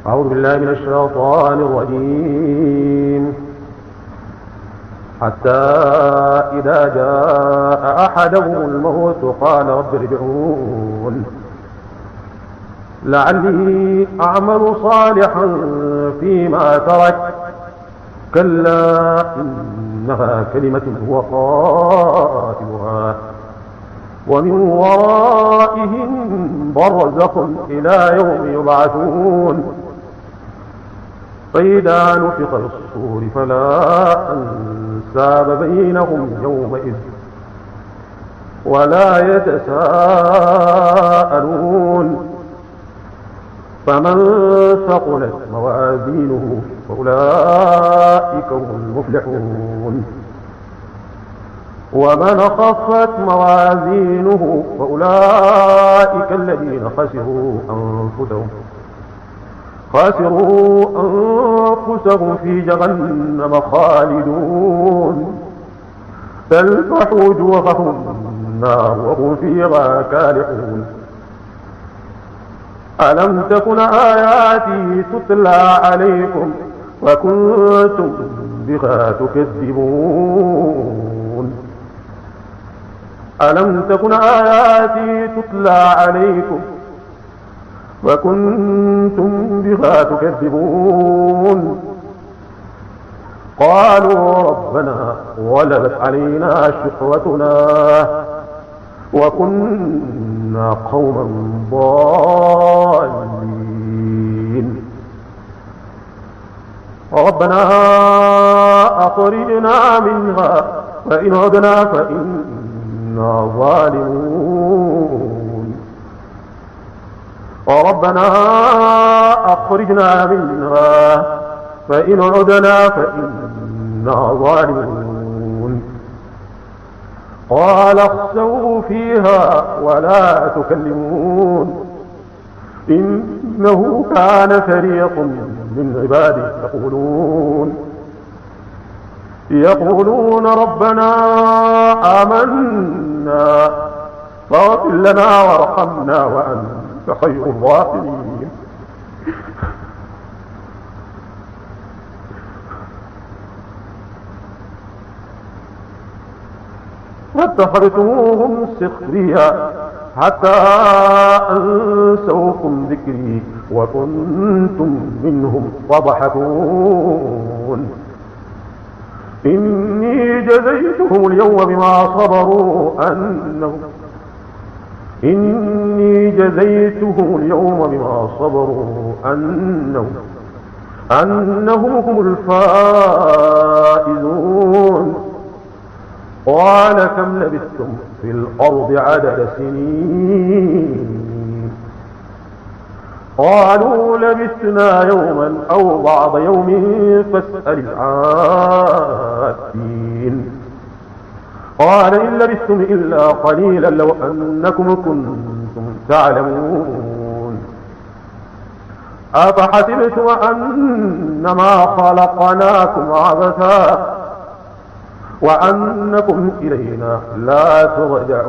أعوذ بالله من الشيطان الرجيم. حتى إذا جاء أحدهم الموت قال رب ارجعون لعلي أعمل صالحا فيما ترك كلا إنها كلمة هو قائلها ومن ورائهم برزخ إلى يوم يبعثون فإذا نفخ في الصور فلا أنساب بينهم يومئذ ولا يتساءلون فمن ثقلت موازينه فأولئك هم المفلحون ومن خفت موازينه فأولئك الذين خسروا أنفسهم في جهنم خالدون تلفح وجوههم النار وهم فيها كالحون ألم تكن آياتي تتلى عليكم وكنتم بها تكذبون ألم تكن آياتي تتلى عليكم وكنتم بها تكذبون قالوا ربنا غلبت علينا شقوتنا وكنا قوما ضالين ربنا أخرجنا منها فإن عدنا فإنا ظالمون ربنا أخرجنا منها فإن عدنا فإنا ظالمون قال اخسئوا فيها ولا تكلمون إنه كان فريق من عبادي يقولون ربنا آمنا فاغفر لنا وارحمنا وأنت خير الراحمين واتخذتموهم سخريا حتى أنسوكم ذكري وكنتم منهم تضحكون إني جزيتهم اليوم بما صبروا أنهم هم الفائزون قال كم لبثتم في الأرض عدد سنين قالوا لبثنا يوما أو بعض يوم فاسأل العادين قال إن لبثتم إلا قليلا لو أنكم كنتم تعلمون أفحسبتم أنما خلقناكم عبثا وأنكم إلينا لا ترجعون